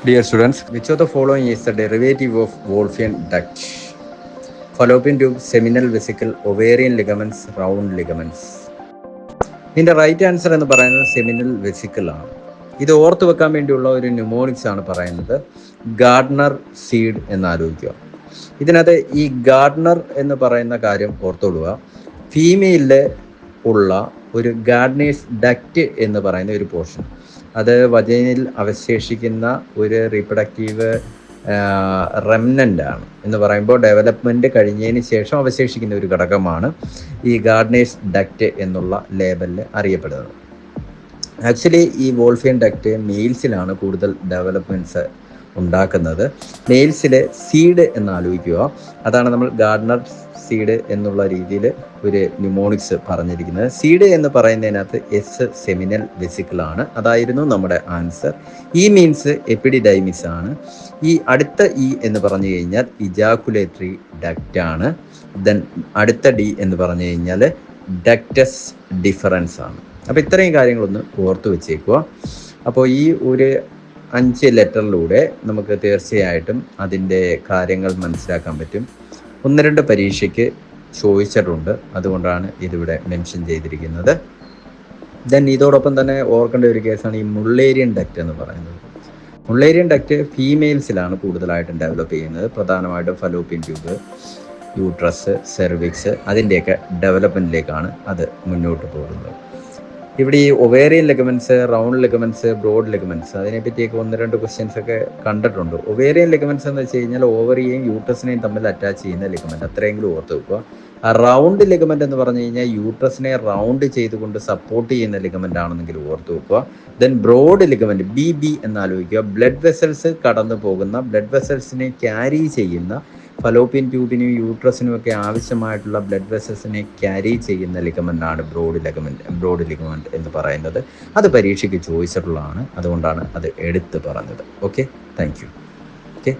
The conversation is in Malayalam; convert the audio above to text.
Dear students, which of the following is the derivative of Wolffian duct? Fallopian tube, seminal vesicle, ovarian ligaments, round ligaments. ഇതിൻ്റെ റൈറ്റ് ആൻസർ എന്ന് പറയുന്നത് സെമിനൽ വെസിക്കിൾ ആണ്. ഇത് ഓർത്ത് വെക്കാൻ വേണ്ടിയുള്ള ഒരു ന്യൂമോണിക്സ് ആണ് പറയുന്നത് ഗാർഡ്നർ സീഡ് എന്നാലോചിക്കുക. ഇതിനകത്ത് ഈ ഗാർഡ്നർ എന്ന് പറയുന്ന കാര്യം ഓർത്തോളുക. ഫീമെയിലിൽ ഉള്ള ഒരു ഗാർഡനേഴ്സ് ഡക്റ്റ് എന്ന് പറയുന്ന ഒരു പോർഷൻ, അത് വജൈനിൽ അവശേഷിക്കുന്ന ഒരു റീപ്രൊഡക്റ്റീവ് റെമനൻ്റ് ആണ് എന്ന് പറയുമ്പോൾ ഡെവലപ്മെൻറ്റ് കഴിഞ്ഞതിന് ശേഷം അവശേഷിക്കുന്ന ഒരു ഘടകമാണ് ഈ ഗാർഡനേഴ്സ് ഡക്റ്റ് എന്നുള്ള ലേബലിൽ അറിയപ്പെടുന്നത്. ആക്ച്വലി ഈ വോൾഫിയൻ ഡക്റ്റ് മെയിൽസിലാണ് കൂടുതൽ ഡെവലപ്മെൻറ്റ്സ് ഉണ്ടാക്കുന്നത്. മെയിൽസിലെ സീഡ് എന്നാലോചിക്കുക. അതാണ് നമ്മൾ ഗാർഡനർ സീഡ് എന്നുള്ള രീതിയിൽ ഒരു ന്യൂമോണിക്സ് പറഞ്ഞിരിക്കുന്നത്. സീഡ് എന്ന് പറയുന്നതിനകത്ത് എസ് സെമിനൽ വെസിക്കിളാണ്. അതായിരുന്നു നമ്മുടെ ആൻസർ. ഇ മീൻസ് എപ്പിഡിഡൈമിസ് ആണ്. ഈ അടുത്ത ഇ എന്ന് പറഞ്ഞു കഴിഞ്ഞാൽ ഇജാക്കുലേറ്ററി ഡക്റ്റ് ആണ്. ദെൻ അടുത്ത ഡി എന്ന് പറഞ്ഞു കഴിഞ്ഞാൽ ഡക്റ്റസ് ഡിഫറൻസ് ആണ്. അപ്പോൾ ഇത്രയും കാര്യങ്ങളൊന്ന് ഓർത്ത് വെച്ചേക്കുക. അപ്പോൾ ഈ ഒരു 5 ലെറ്ററിലൂടെ നമുക്ക് തീർച്ചയായിട്ടും അതിൻ്റെ കാര്യങ്ങൾ മനസ്സിലാക്കാൻ പറ്റും. 1-2 പരീക്ഷയ്ക്ക് ചോദിച്ചിട്ടുണ്ട്, അതുകൊണ്ടാണ് ഇതിവിടെ മെൻഷൻ ചെയ്തിരിക്കുന്നത്. ദെൻ ഇതോടൊപ്പം തന്നെ ഓർക്കേണ്ട ഒരു കേസാണ് ഈ മുള്ളേരിയൻ ഡക്റ്റ് എന്ന് പറയുന്നത്. മുള്ളേരിയൻ ഡക്റ്റ് ഫീമെയിൽസിലാണ് കൂടുതലായിട്ടും ഡെവലപ്പ് ചെയ്യുന്നത്. പ്രധാനമായിട്ടും ഫലോപ്പിയൻ ട്യൂബ്, യൂട്രസ്, സെർവിക്സ്, അതിൻ്റെയൊക്കെ ഡെവലപ്മെൻറ്റിലേക്കാണ് അത് മുന്നോട്ട് പോകുന്നത്. ഇവിടെ ഈ ovarian ligaments, round ligaments, broad ligaments, അതിനെപ്പറ്റിയൊക്കെ 1-2 ക്വസ്റ്റ്യൻസ് ഒക്കെ കണ്ടിട്ടുണ്ട്. ഒവേറിയൻ ലിഗമെൻറ്റ്സ് എന്ന് വെച്ച് കഴിഞ്ഞാൽ ഓവറിയെയും യൂട്രസിനെയും തമ്മിൽ അറ്റാച്ച് ചെയ്യുന്ന ലിഗമെൻറ്റ്, അത്രയെങ്കിലും ഓർത്ത് വെക്കുക. ആ റൗണ്ട് ലിഗമെൻറ്റ് എന്ന് പറഞ്ഞു കഴിഞ്ഞാൽ യൂട്രസിനെ റൗണ്ട് ചെയ്തുകൊണ്ട് സപ്പോർട്ട് ചെയ്യുന്ന ലിഗമെൻ്റ് ആണെന്നെങ്കിൽ ഓർത്ത് വെക്കുക. ദെൻ ബ്രോഡ് ലിഗമെൻറ്റ് BB എന്നാലോചിക്കുക. ബ്ലഡ് വെസൽസ് കടന്നു പോകുന്ന, ബ്ലഡ് വെസൽസിനെ ക്യാരി ചെയ്യുന്ന, ഫലോപ്പിയൻ ട്യൂബിനും യൂട്രസിനും ഒക്കെ ആവശ്യമായിട്ടുള്ള ബ്ലഡ് വെസൽസിനെ ക്യാരി ചെയ്യുന്ന ലിഗമെൻ്റാണ് ബ്രോഡ് ലിഗമെൻറ്റ് എന്ന് പറയുന്നത്. അത് പരീക്ഷയ്ക്ക് ചോദിച്ചിട്ടുള്ളതാണ്, അതുകൊണ്ടാണ് അത് എടുത്ത് പറഞ്ഞത്. Okay, thank you. ഓക്കെ.